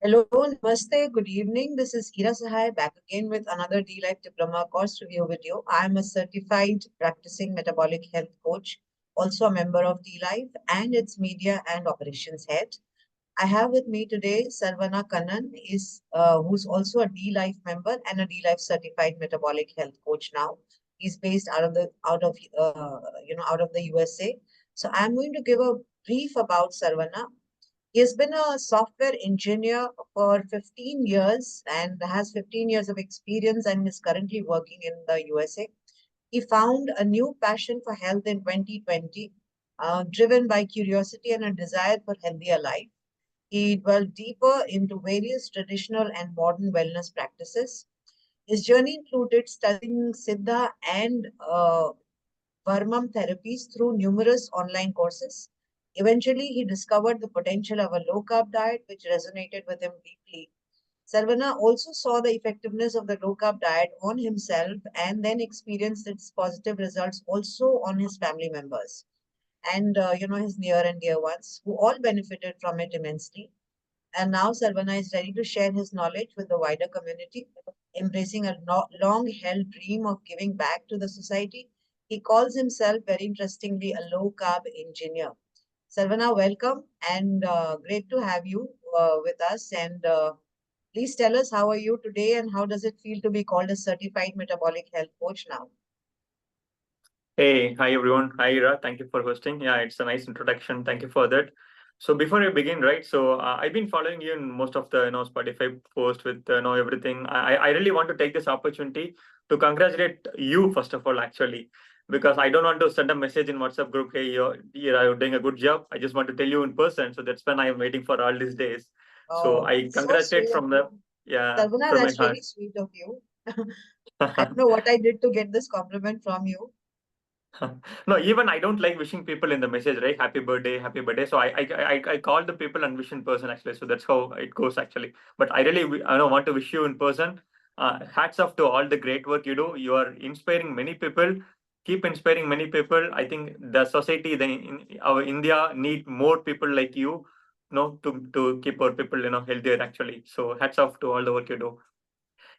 Hello, namaste, good evening. This is Ira Sahai back again with another D-Life Diploma course review video. I am a certified practicing metabolic health coach, also a member of D-Life and its media and operations head. I have with me today Saravana Kannan, who's also a D-Life member and a D-Life certified metabolic health coach now. He's based out of the USA. So I'm going to give a brief about Saravana. He has been a software engineer for 15 years and has 15 years of experience and is currently working in the USA. He found a new passion for health in 2020, driven by curiosity and a desire for healthier life. He dwelled deeper into various traditional and modern wellness practices. His journey included studying Siddha and Varmam therapies through numerous online courses. Eventually, he discovered the potential of a low carb diet, which resonated with him deeply. Sarvana also saw the effectiveness of the low carb diet on himself and then experienced its positive results also on his family members and his near and dear ones, who all benefited from it immensely. And now Sarvana is ready to share his knowledge with the wider community, embracing a long-held dream of giving back to the society. He calls himself, very interestingly, a low-carb engineer. Sarvana, welcome and great to have you with us. And please tell us, how are you today and how does it feel to be called a certified metabolic health coach now? Hey, hi everyone. Hi Ira. Thank you for hosting. Yeah, it's a nice introduction. Thank you for that. So before I begin, right? So I've been following you in most of the Spotify post with everything. I really want to take this opportunity to congratulate you first of all, actually, because I don't want to send a message in WhatsApp group. Hey, you're doing a good job. I just want to tell you in person. So that's when I'm waiting for all these days. So Oh, I that's so congratulate sweet of from the you. yeah Sarvana, from my that's heart. really sweet of you. I don't know what I did to get this compliment from you. No, even I don't like wishing people in the message, right? Happy birthday, happy birthday. So I call the people and wish in person actually. So that's how it goes actually. But I really I don't want to wish you in person. Hats off to all the great work you do. You are inspiring many people. Keep inspiring many people. I think the society, our India need more people like you, to keep our people healthier actually. So hats off to all the work you do.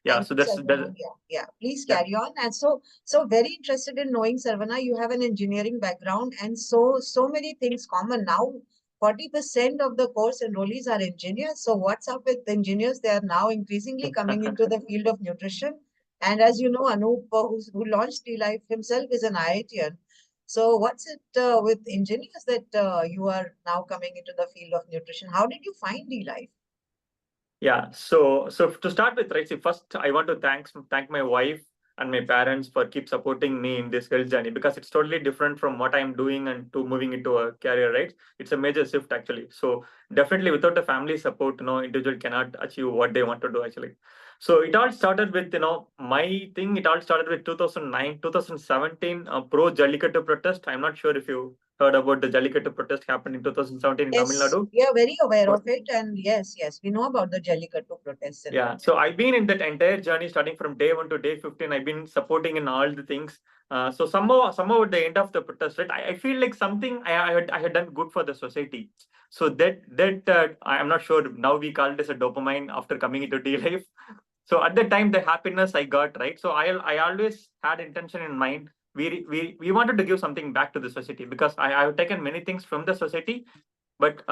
Yeah. Thank So you, that's Sarvana. that. Yeah. Please Yeah. carry on. And so very interested in knowing, Sarvana, you have an engineering background and so many things common. Now, 40% of the course enrollees are engineers. So what's up with engineers? They are now increasingly coming into the field of nutrition. And as you know, Anup, who launched T-Life himself, is an IITian. So what's it with engineers that you are now coming into the field of nutrition? How did you find T-Life? Yeah. So to start with, right, see, first I want to thank my wife and my parents for keep supporting me in this health journey because it's totally different from what I'm doing and to moving into a career, right? It's a major shift actually. So definitely without the family support, individual cannot achieve what they want to do actually. So it all started with, my thing, it all started with 2009, 2017 pro Jallikattu protest. I'm not sure if you heard about the Jallikattu protest happened in 2017 in Tamil Yes, Nadu. we are very aware of it. And yes, we know about the Jallikattu protests and Yeah, all. so I've been in that entire journey, starting from day one to day 15. I've been supporting in all the things. So somehow at the end of the protest, right, I feel like something I had done good for the society. So that I'm not sure now we call it as a dopamine after coming into D life. So at the time, the happiness I got, right. So I always had intention in mind. We wanted to give something back to the society because I've taken many things from the society, but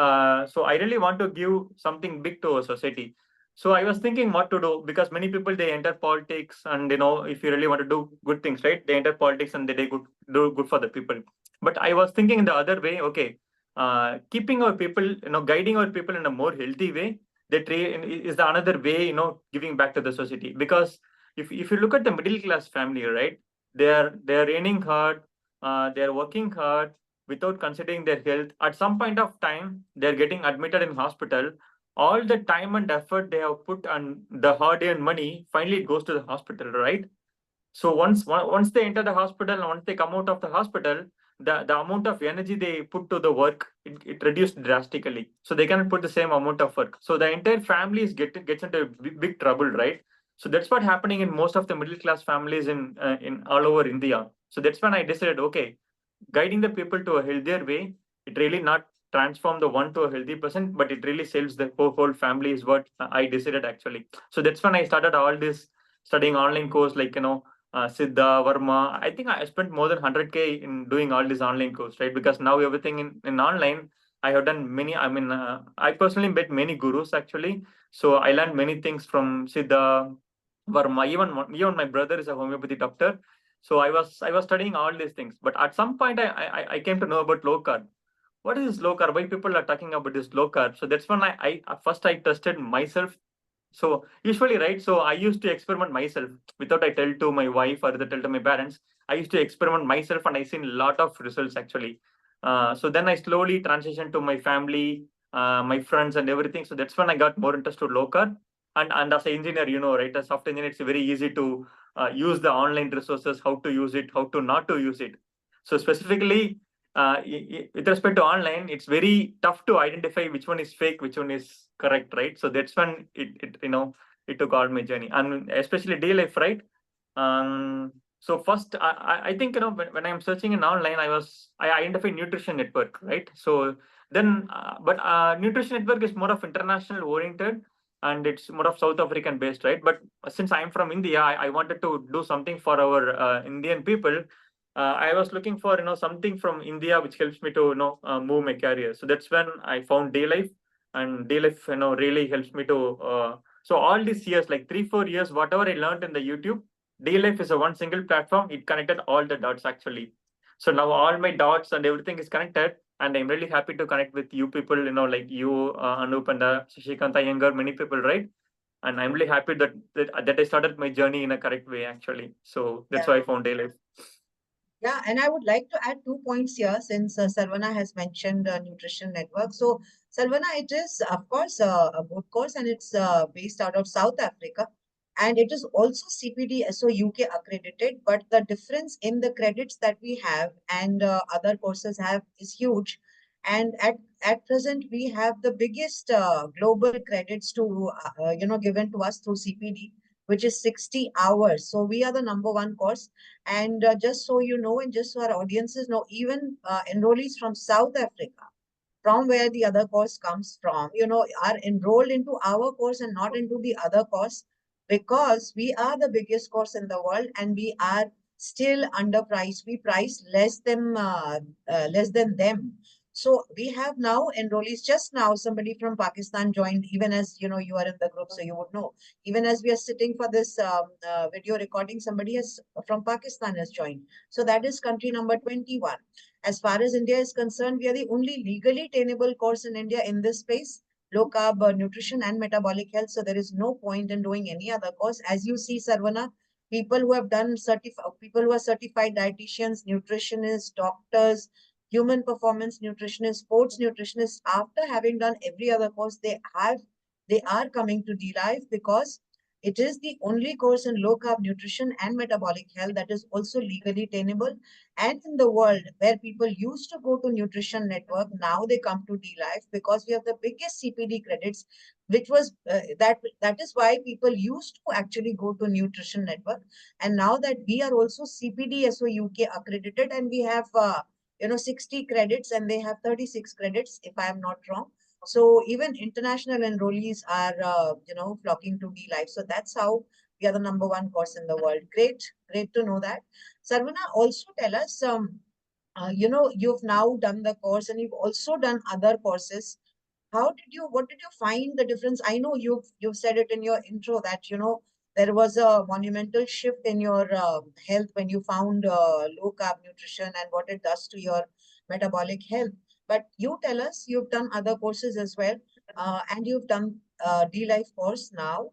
so I really want to give something big to our society. So I was thinking what to do because many people they enter politics and if you really want to do good things, right? They enter politics and they do good for the people. But I was thinking in the other way, okay, keeping our people, guiding our people in a more healthy way, that is the another way, giving back to the society. Because if you look at the middle class family, right, they are earning hard, they are working hard without considering their health. At some point of time, they're getting admitted in hospital. All the time and effort they have put on the hard-earned money, finally it goes to the hospital, right? So once they enter the hospital and once they come out of the hospital, the amount of energy they put to the work it reduced drastically. So they cannot put the same amount of work. So the entire family gets into big trouble, right? So that's what happening in most of the middle class families in all over India. So that's when I decided, okay, guiding the people to a healthier way, it really not transform the one to a healthy person, but it really saves the whole family is what I decided actually. So that's when I started all this studying online course, like, Siddha, Varma. I think I spent more than 100K in doing all this online course, right? Because now everything in online, I have done many, I personally met many gurus actually. So I learned many things from Siddha, Varma, even my brother is a homeopathy doctor. So I was studying all these things. But at some point I came to know about low carb. What is this low carb? Why people are talking about this low carb? So that's when I first I tested myself. So usually, right? So I used to experiment myself without I tell to my wife or the tell to my parents. I used to experiment myself, and I seen a lot of results actually. So then I slowly transitioned to my family, my friends, and everything. So that's when I got more interested low carb. And as an engineer, right, as software engineer, it's very easy to use the online resources, how to use it, how to not to use it. So specifically, with respect to online, it's very tough to identify which one is fake, which one is correct, right? So that's when it took all my journey, and especially day life, right? So first, I think when I'm searching in online, I identified nutrition network, right? So then, but nutrition network is more of international oriented, and it's more of South African based, right? But since I'm from India, I wanted to do something for our Indian people. I was looking for something from India which helps me to move my career. So that's when I found Day Life, and Day Life really helps me to. So all these years, like 3-4 years, whatever I learned in the YouTube, Day Life is a one single platform. It connected all the dots actually. So now all my dots and everything is connected, and I'm really happy to connect with you people. Like you, Anup, and Shashikanta Younger, many people, right? And I'm really happy that I started my journey in a correct way actually. So that's Yeah. why I found Day Life. Yeah, and I would like to add 2 points here since Sarvana has mentioned nutrition network. So, Sarvana, it is, of course, a good course and it's based out of South Africa. And it is also CPD SO UK accredited, but the difference in the credits that we have and other courses have is huge. And at present, we have the biggest global credits to, given to us through CPD, which is 60 hours. So we are the number one course. And just so you know, and just so our audiences know, even enrollees from South Africa, from where the other course comes from, are enrolled into our course and not into the other course because we are the biggest course in the world and we are still underpriced. We price less than them. So we have now enrollees. Just now, somebody from Pakistan joined. Even as you are in the group, so you would know. Even as we are sitting for this video recording, somebody has from Pakistan has joined. So that is country number 21. As far as India is concerned, we are the only legally tenable course in India in this space, low carb nutrition and metabolic health. So there is no point in doing any other course. As you see, Sarvana, people who have done people who are certified dietitians, nutritionists, doctors, human performance nutritionists, sports nutritionists, after having done every other course, they are coming to D-Life because it is the only course in low carb nutrition and metabolic health that is also legally tenable. And in the world where people used to go to Nutrition Network, now they come to D-Life because we have the biggest CPD credits, which was that is why people used to actually go to Nutrition Network. And now that we are also CPD SO UK accredited and we have 60 credits and they have 36 credits, if I am not wrong. So even international enrollees are, flocking to D-Life. So that's how we are the number one course in the world. Great to know that. Sarvana, also tell us, you've now done the course and you've also done other courses. What did you find the difference? I know you've said it in your intro that, there was a monumental shift in your health when you found low carb nutrition and what it does to your metabolic health. But you tell us, you've done other courses as well, and you've done D-Life course now.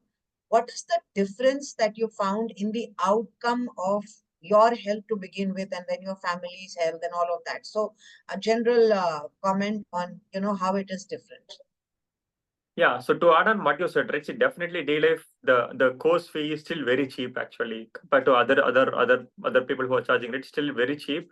What is the difference that you found in the outcome of your health to begin with, and then your family's health and all of that? So a general comment on, how it is different. Yeah, so to add on what you said, right? See, definitely day life, the course fee is still very cheap actually compared to other people who are charging. It's still very cheap.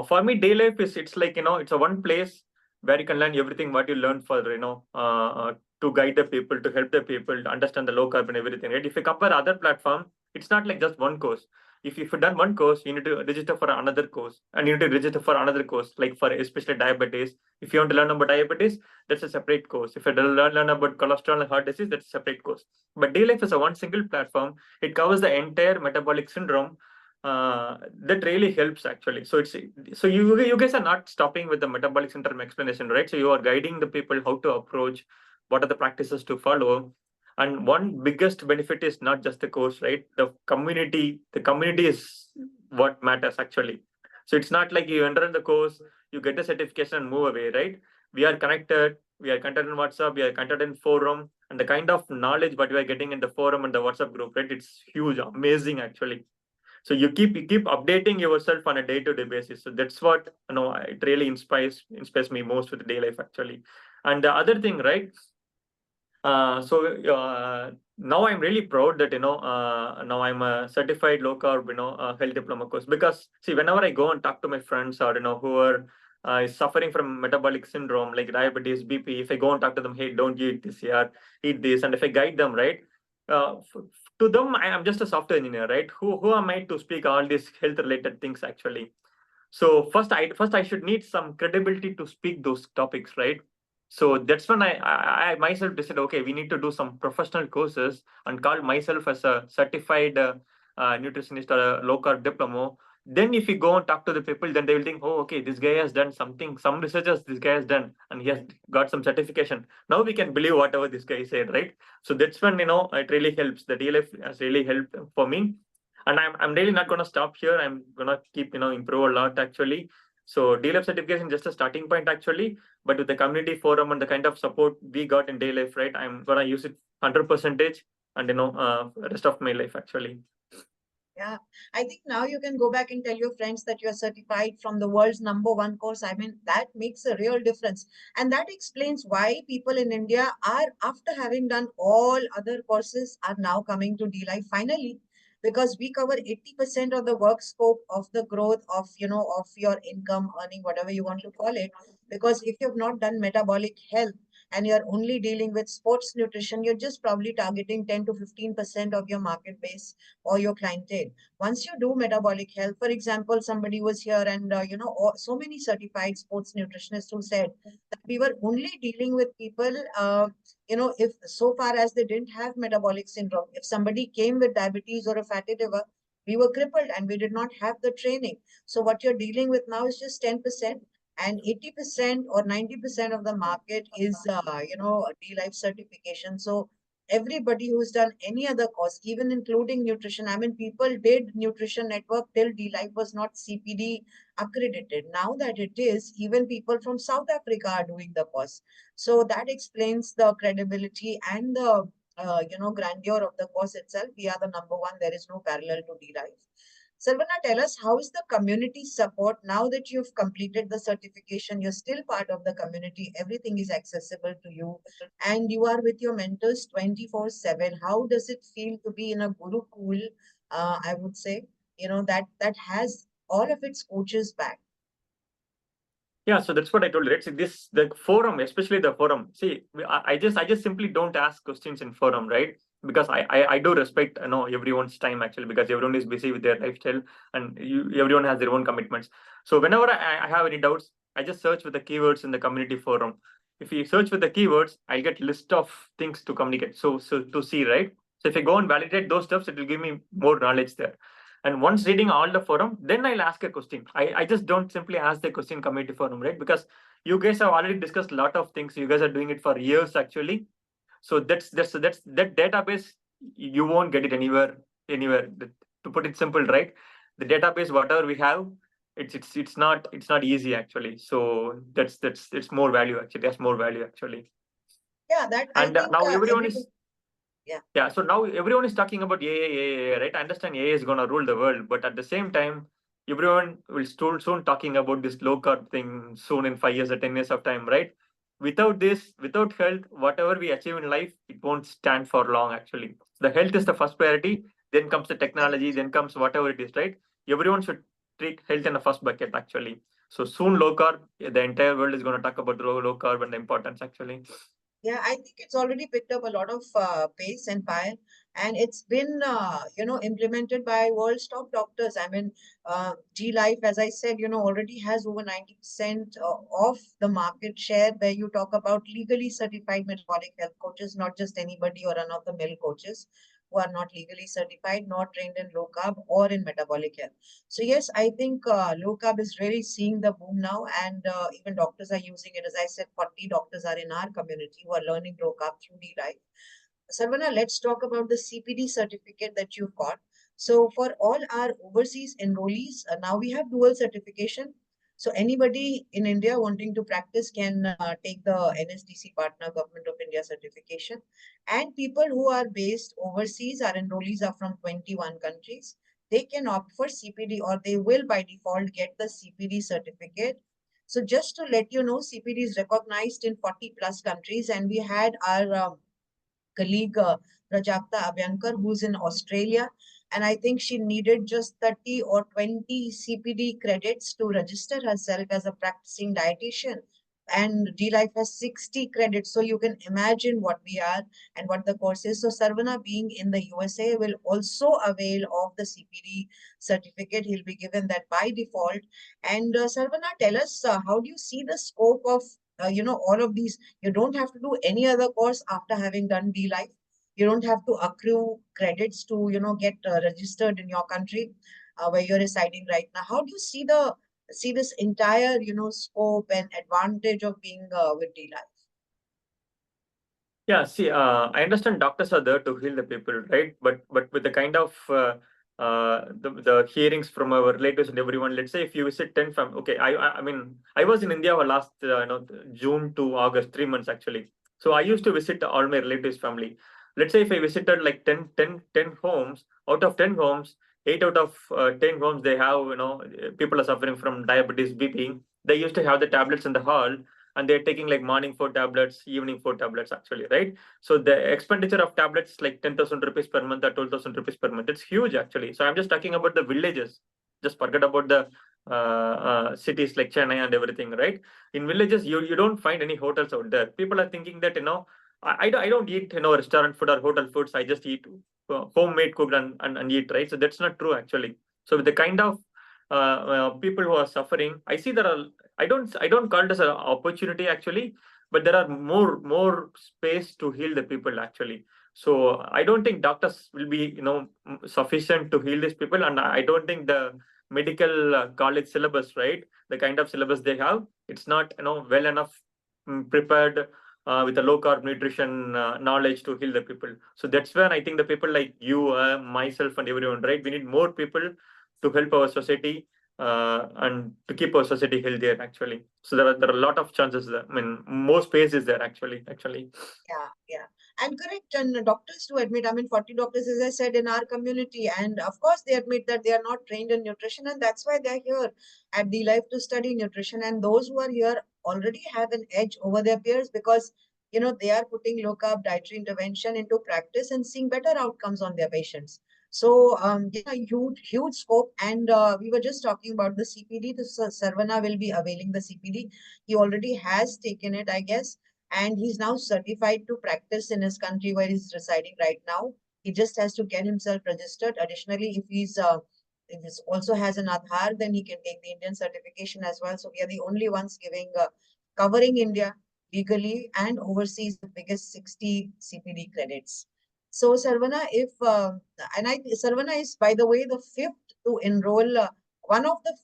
For me, day life it's like it's a one place where you can learn everything what you learn for to guide the people, to help the people to understand the low carb and everything. Right? If you compare other platform, it's not like just one course. if you've done one course, you need to register for another course, and you need to register for another course, like for especially diabetes. If you want to learn about diabetes, that's a separate course. If you learn about cholesterol and heart disease, that's a separate course. But DLife is a one single platform. It covers the entire metabolic syndrome. That really helps actually. So you guys are not stopping with the metabolic syndrome explanation, right? So you are guiding the people how to approach, what are the practices to follow. And one biggest benefit is not just the course, right? The community is what matters actually. So it's not like you enter the course, you get the certification and move away, right? We are connected, we are connected in WhatsApp, we are connected in forum, and the kind of knowledge what we are getting in the forum and the WhatsApp group, right? It's huge, amazing actually. So you keep updating yourself on a day-to-day basis. So that's what it really inspires me most with the day life actually. And the other thing, right? Now I'm really proud that now I'm a certified low carb health diploma course, because see, whenever I go and talk to my friends or who are suffering from metabolic syndrome like diabetes, BP, if I go and talk to them, hey, don't eat this here, eat this, and if I guide them right, to them I'm just a software engineer, right? Who am I to speak all these health related things actually? So first I should need some credibility to speak those topics, right? So that's when I myself decided, okay, we need to do some professional courses and call myself as a certified nutritionist or a low carb diploma. Then if you go and talk to the people, then they will think, oh, okay, this guy has done something, some researchers this guy has done, and he has got some certification. Now we can believe whatever this guy said, right? So that's when it really helps. The DLF has really helped for me, and I'm really not going to stop here. I'm going to keep improve a lot actually. So DLF certification is just a starting point actually, but with the community forum and the kind of support we got in day life, right, I'm going to use it 100% and rest of my life actually. Yeah, I think now you can go back and tell your friends that you're certified from the world's #1 course. I mean, that makes a real difference. And that explains why people in India are, after having done all other courses, are now coming to D-Life finally, because we cover 80% of the work scope of the growth of, of your income, earning, whatever you want to call it. Because if you've not done metabolic health, and you're only dealing with sports nutrition, you're just probably targeting 10 to 15% of your market base or your clientele. Once you do metabolic health, for example, somebody was here and, so many certified sports nutritionists who said that we were only dealing with people, if so far as they didn't have metabolic syndrome. If somebody came with diabetes or a fatty liver, we were crippled and we did not have the training. So what you're dealing with now is just 10%. And 80% or 90% of the market is, D-Life certification. So everybody who's done any other course, even including nutrition, I mean, people did nutrition network till D-Life was not CPD accredited. Now that it is, even people from South Africa are doing the course. So that explains the credibility and the, grandeur of the course itself. We are the #1. There is no parallel to D-Life. Saravana, tell us, how is the community support now that you've completed the certification? You're still part of the community. Everything is accessible to you, and you are with your mentors 24/7. How does it feel to be in a Gurukul? I would say, that has all of its coaches back. Yeah, so that's what I told you, right? See, the forum, especially the forum. See, I just simply don't ask questions in forum, right? Because I do respect everyone's time actually, because everyone is busy with their lifestyle and everyone has their own commitments. So whenever I have any doubts, I just search with the keywords in the community forum. If you search with the keywords, I get list of things to communicate. So to see, right? So if I go and validate those stuffs, it will give me more knowledge there. And once reading all the forum, then I'll ask a question. I just don't simply ask the question community forum, right? Because you guys have already discussed a lot of things. You guys are doing it for years actually. So that's that database, you won't get it anywhere. To put it simple, right? The database, whatever we have, it's not easy actually. So that's it's more value actually. That's more value actually. Yeah, that I And think now everyone everybody. is Yeah. Yeah, so now everyone is talking about AI, right? I understand AI is going to rule the world, but at the same time, everyone will still soon talking about this low carb thing soon in 5 years or 10 years of time, right? Without this, without health, whatever we achieve in life, it won't stand for long actually. The health is the first priority, then comes the technology, then comes whatever it is, right? Everyone should treat health in the first bucket actually. So soon low carb, the entire world is going to talk about low carb and the importance actually. Yeah, I think it's already picked up a lot of pace and fire. and it's been implemented by world's top doctors. I mean, G Life, as I said, already has over 90% of the market share, where you talk about legally certified metabolic health coaches, not just anybody or run-of-the-mill coaches who are not legally certified, not trained in low carb or in metabolic health. So yes, I think low carb is really seeing the boom now, and even doctors are using it. As I said, 40 doctors are in our community who are learning low carb through D Life. Sarvana, let's talk about the CPD certificate that you've got. So for all our overseas enrollees, now we have dual certification. So anybody in India wanting to practice can take the NSDC Partner Government of India certification. And people who are based overseas, our enrollees are from 21 countries. They can opt for CPD, or they will by default get the CPD certificate. So just to let you know, CPD is recognized in 40 plus countries, and we had our colleague Prajakta Abhyankar, who's in Australia. And I think she needed just 30 or 20 CPD credits to register herself as a practicing dietitian. And D Life has 60 credits. So you can imagine what we are and what the course is. So Sarvana, being in the USA, will also avail of the CPD certificate. He'll be given that by default. And Sarvana, tell us, how do you see the scope of all of these? You don't have to do any other course after having done D Life. You don't have to accrue credits to, get registered in your country where you're residing right now. How do you see this entire, scope and advantage of being with D Life? Yeah, see, I understand doctors are there to heal the people, right? But with the kind of the hearings from our relatives and everyone, let's say if you visit 10 okay, I mean, I was in India for last June to August, 3 months actually. So I used to visit all my relatives' family. Let's say if I visited like 10 homes, out of 10 homes, 8 out of 10 homes, they have, people are suffering from diabetes, BP. They used to have the tablets in the hall, and they're taking like morning 4 tablets, evening 4 tablets actually, right? So the expenditure of tablets like 10,000 rupees per month or 12,000 rupees per month. It's huge actually. So I'm just talking about the villages. Just forget about the cities like Chennai and everything, right? In villages, you don't find any hotels out there. People are thinking that, I don't eat, restaurant food or hotel foods. I just eat homemade cooked and eat, right? So that's not true actually. So with the kind of people who are suffering, I see there are, I don't call it as an opportunity actually, but there are more space to heal the people actually. So I don't think doctors will be sufficient to heal these people, and I don't think the medical college syllabus, right, the kind of syllabus they have, it's not well enough prepared with a low carb nutrition knowledge to heal the people. So that's where I think the people like you, myself, and everyone, right, we need more people to help our society and to keep our society healthier actually. So there are a lot of chances there. I mean, more space is there actually. Yeah. And correct. And doctors do admit, I mean, 40 doctors, as I said, in our community. And of course, they admit that they are not trained in nutrition. And that's why they're here at the Life to study nutrition. And those who are here already have an edge over their peers because, they are putting low carb dietary intervention into practice and seeing better outcomes on their patients. So, yeah, huge scope. And we were just talking about the CPD. The Sarvana will be availing the CPD. He already has taken it, I guess, and he's now certified to practice in his country where he's residing right now. He just has to get himself registered. Additionally, if he also has an Aadhaar, then he can take the Indian certification as well. So we are the only ones covering India legally and overseas the biggest 60 CPD credits. So Sarvana, Sarvana is, by the way, the fifth to enroll. One of the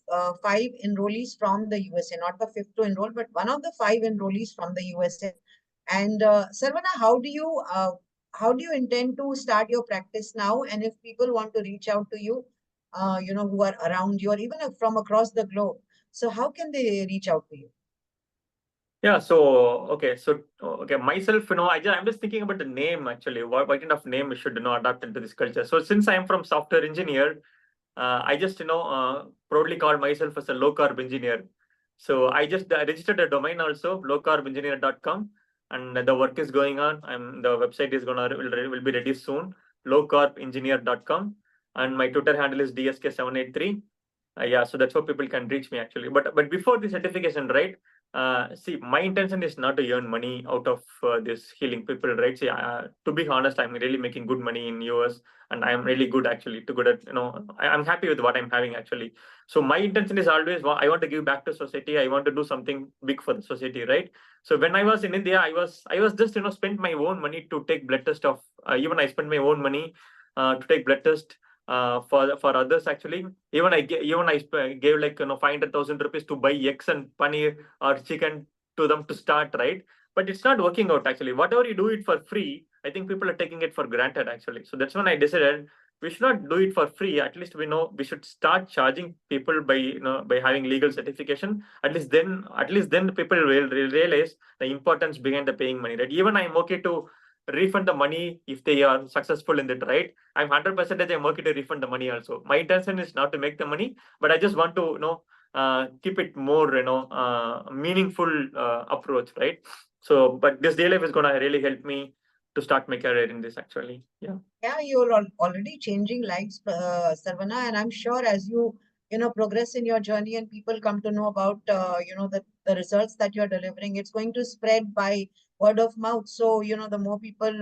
5 enrollees from the USA, not the fifth to enroll, but one of the 5 enrollees from the USA. And Sarvana, how do you intend to start your practice now? And if people want to reach out to you, who are around you or even from across the globe, so how can they reach out to you? Yeah, so myself, I'm just thinking about the name actually. What kind of name we should adapt into this culture? So since I'm from software engineer, I just proudly call myself as a low carb engineer. So I just registered a domain also, lowcarbengineer.com, and the work is going on. The website is will be ready soon, lowcarbengineer.com, and my Twitter handle is DSK783. Yeah, so that's how people can reach me actually. But before the certification, right? See, my intention is not to earn money out of this healing people, right? See, to be honest, I'm really making good money in US, and I'm really good actually. To good at I'm happy with what I'm having actually. So my intention is always I want to give back to society. I want to do something big for the society, right? So when I was in India, I was just spent my own money to take blood test of. Even I spent my own money to take blood test for others actually. Even gave like 500,000 rupees to buy eggs and paneer or chicken to them to start, right? But it's not working out actually. Whatever you do it for free, I think people are taking it for granted actually. So that's when I decided we should not do it for free. At least we know we should start charging people by by having legal certification. At least then people will realize the importance behind the paying money, right? Even I'm okay to refund the money if they are successful in that, right? I'm 100% I'm okay to refund the money also. My intention is not to make the money, but I just want to keep it more meaningful approach, right? So but this day life is gonna really help me to start my career in this actually. Yeah. Yeah, you're already changing lives, Sarvana, and I'm sure as you progress in your journey and people come to know about, the results that you're delivering, it's going to spread by word of mouth. So, the more people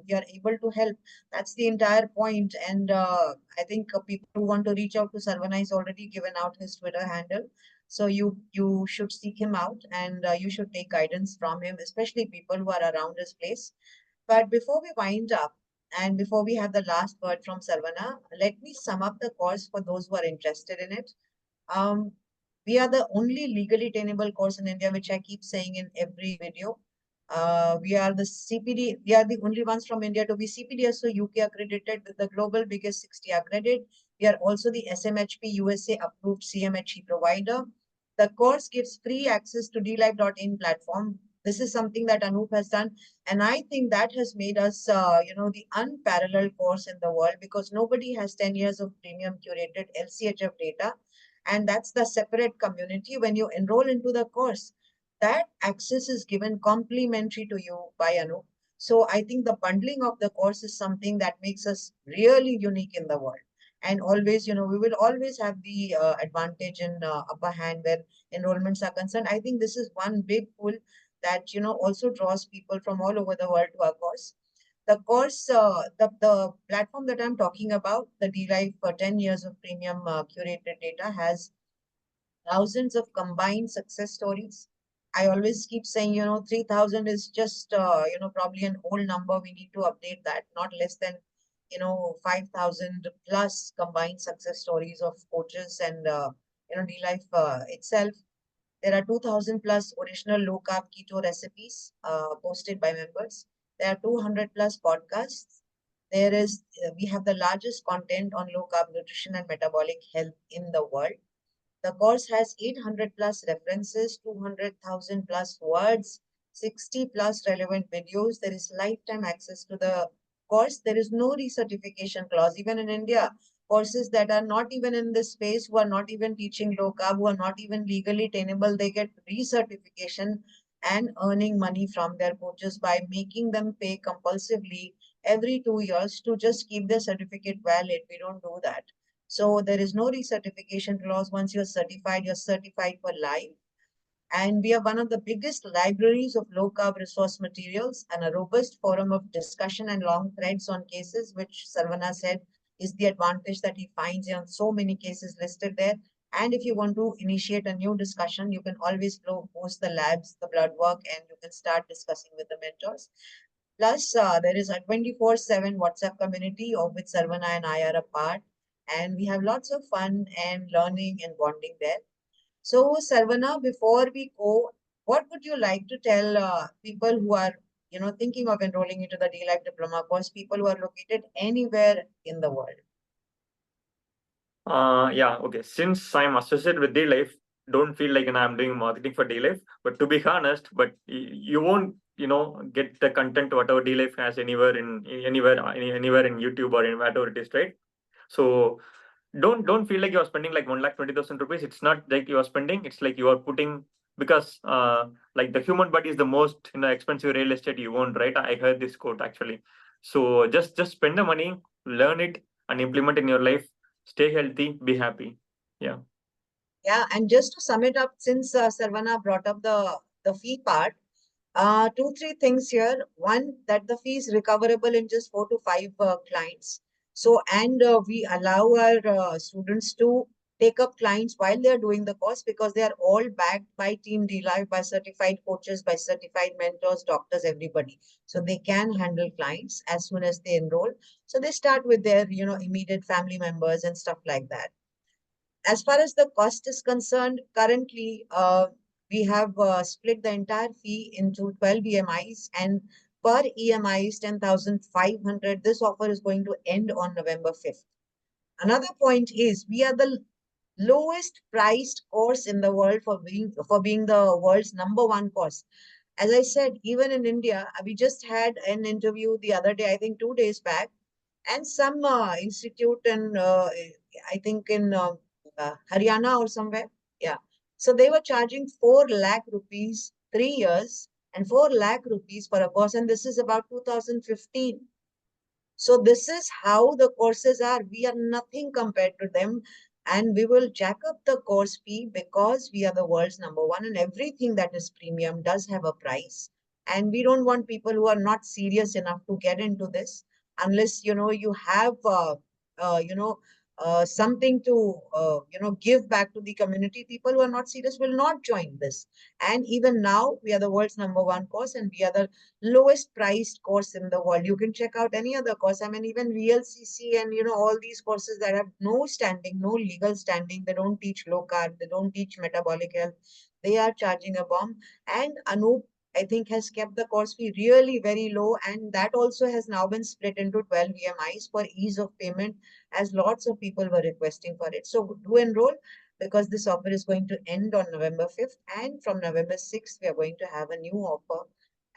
you're able to help, that's the entire point. And I think people who want to reach out to Sarvana is already given out his Twitter handle. So you should seek him out and you should take guidance from him, especially people who are around his place. But before we wind up, and before we have the last word from Sarvana, let me sum up the course for those who are interested in it. Um, we are the only legally attainable course in India, which I keep saying in every video. We are the CPD, we are the only ones from India to be CPDSO UK accredited with the global biggest 60 accredited. We are also the SMHP USA approved CMHE provider. The course gives free access to dlife.in platform. This is something that Anup has done. And I think that has made us, the unparalleled course in the world because nobody has 10 years of premium curated LCHF data. And that's the separate community. When you enroll into the course, that access is given complimentary to you by Anup. So I think the bundling of the course is something that makes us really unique in the world. And always, we will always have the advantage in upper hand where enrollments are concerned. I think this is one big pull that also draws people from all over the world to our course. The course, the platform that I'm talking about, the DLife for 10 years of premium curated data has thousands of combined success stories. I always keep saying, 3,000 is just, probably an old number. We need to update that, not less than, 5,000 plus combined success stories of coaches and, DLife itself. There are 2,000 plus original low carb keto recipes posted by members. There are 200 plus podcasts. We have the largest content on low carb nutrition and metabolic health in the world. The course has 800 plus references, 200,000 plus words, 60 plus relevant videos. There is lifetime access to the course. There is no recertification clause. Even in India, courses that are not even in this space, who are not even teaching low carb, who are not even legally attainable, they get recertification and earning money from their coaches by making them pay compulsively every 2 years to just keep their certificate valid. We don't do that. So there is no recertification clause. Once you're certified for life. And we are one of the biggest libraries of low carb resource materials and a robust forum of discussion and long threads on cases, which Sarvana said is the advantage that he finds on so many cases listed there. And if you want to initiate a new discussion, you can always post the labs, the blood work, and you can start discussing with the mentors. Plus, there is a 24/7 WhatsApp community of which Sarvana and I are a part. And we have lots of fun and learning and bonding there. So, Sarvana, before we go, what would you like to tell people who are, thinking of enrolling into the D-Life Diploma course, people who are located anywhere in the world? Yeah, okay. Since I'm associated with D-Life, don't feel like I'm doing marketing for D-Life. But to be honest, but you won't, get the content whatever D-Life has anywhere in YouTube or in whatever it is, right? So don't feel like you're spending like 1,20,000 rupees. It's not like you are spending. It's like you are putting because like the human body is the most expensive real estate you own, right? I heard this quote actually. So just spend the money, learn it, and implement in your life. Stay healthy, be happy. Yeah. Yeah, and just to sum it up, since Saravana brought up the fee part, two, three things here. One, that the fee is recoverable in just 4 to 5 clients. So, and we allow our students to take up clients while they are doing the course because they are all backed by Team D-Live, by certified coaches, by certified mentors, doctors, everybody. So they can handle clients as soon as they enroll. So they start with their, immediate family members and stuff like that. As far as the cost is concerned, currently we have split the entire fee into 12 EMIs, and per EMI is 10,500. This offer is going to end on November 5th. Another point is we are the lowest priced course in the world for being the world's #1 course. As I said, even in India, we just had an interview the other day, I think 2 days back, and some institute in, I think in Haryana or somewhere. Yeah. So they were charging 4 lakh rupees 3 years and 4 lakh rupees for a course. And this is about 2015. So this is how the courses are. We are nothing compared to them. And we will jack up the course fee because we are the world's #1, and everything that is premium does have a price. And we don't want people who are not serious enough to get into this unless, you have, something to, give back to the community. People who are not serious will not join this. And even now, we are the world's #1 course, and we are the lowest priced course in the world. You can check out any other course. I mean, even VLCC and, all these courses that have no standing, no legal standing, they don't teach low carb, they don't teach metabolic health. They are charging a bomb. And Anup, I think, has kept the course fee really very low. And that also has now been split into 12 EMIs for ease of payment, as lots of people were requesting for it. So do enroll, because this offer is going to end on November 5th. And from November 6th, we are going to have a new offer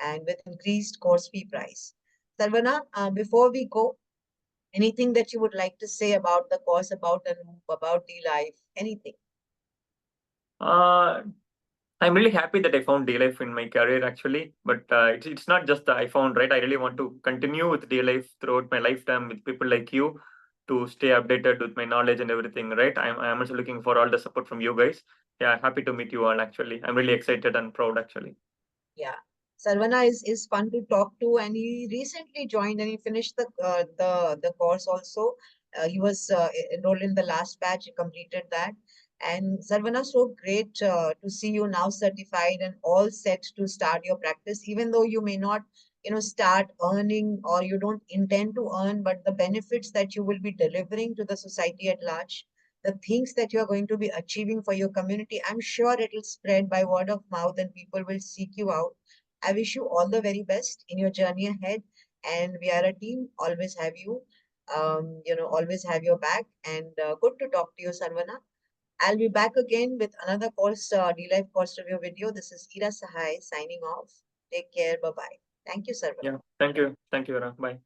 and with increased course fee price. Sarvana, before we go, anything that you would like to say about the course, about Anup, about D-Life, anything? I'm really happy that I found D-Life in my career actually, but it's not just that I found, right? I really want to continue with D-Life throughout my lifetime with people like you to stay updated with my knowledge and everything, right? I'm also looking for all the support from you guys. Yeah, happy to meet you all actually. I'm really excited and proud actually. Yeah. Sarvana is fun to talk to, and he recently joined and he finished the course also. He was enrolled in the last batch, he completed that. And Sarvana, so great to see you now certified and all set to start your practice, even though you may not, start earning, or you don't intend to earn, but the benefits that you will be delivering to the society at large, the things that you are going to be achieving for your community, I'm sure it will spread by word of mouth and people will seek you out. I wish you all the very best in your journey ahead. And we are a team, always have you, always have your back. And good to talk to you, Sarvana. I'll be back again with another course, D-Life course review video. This is Ira Sahai signing off. Take care. Bye-bye. Thank you, Sarvana. Yeah, thank you. Thank you, Vera. Bye.